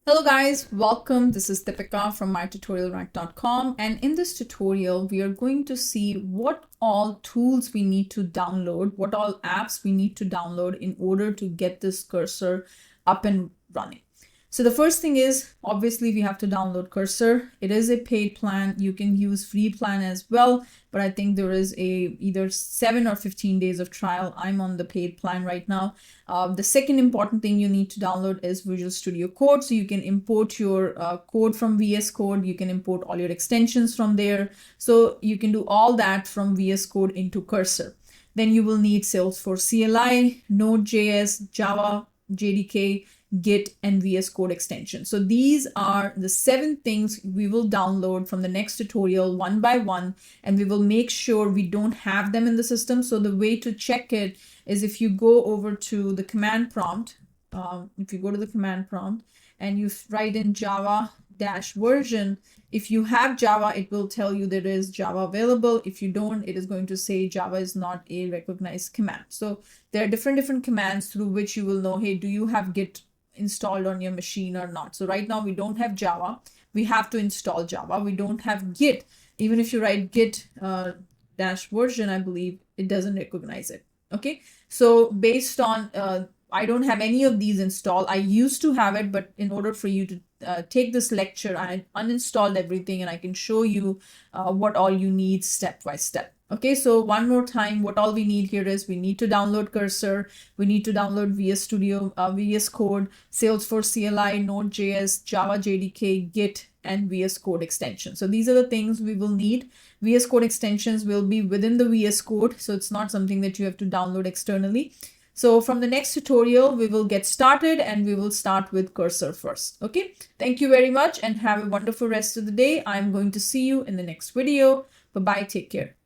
Hello guys, welcome. This is Deepika from mytutorialrack.com, and in this tutorial we are going to see what all tools we need to download, what all apps we need to download in order to get this cursor up and running. So the first thing is, obviously we have to download Cursor. It is a paid plan. You can use free plan as well, but I think there is either 7 or 15 days of trial. I'm on the paid plan right now. The second important thing you need to download is Visual Studio Code. So you can import your code from VS Code. You can import all your extensions from there. So you can do all that from VS Code into Cursor. Then you will need Salesforce CLI, Node.js, Java, JDK, Git, and VS Code extension. So these are the 7 things we will download from the next tutorial one by one, and we will make sure we don't have them in the system. So the way to check it is if you go over to the command prompt, if you go to the command prompt and you write in Java-version, if you have Java, it will tell you there is Java available. If you don't, it is going to say Java is not a recognized command. So there are different commands through which you will know, hey, do you have Git installed on your machine or not? So right now we don't have Java. We have to install Java. We don't have Git. Even if you write Git -version, I believe it doesn't recognize it. Okay, so based on I don't have any of these installed. I used to have it, but in order for you to take this lecture, I uninstalled everything, and I can show you what all you need step by step. Okay, so one more time, what all we need here is we need to download Cursor, we need to download VS Studio, VS Code, Salesforce CLI, Node.js, Java JDK, Git, and VS Code extension. So these are the things we will need. VS Code extensions will be within the VS Code, so it's not something that you have to download externally. So from the next tutorial, we will get started, and we will start with Cursor first. Okay, thank you very much and have a wonderful rest of the day. I'm going to see you in the next video. Bye-bye, take care.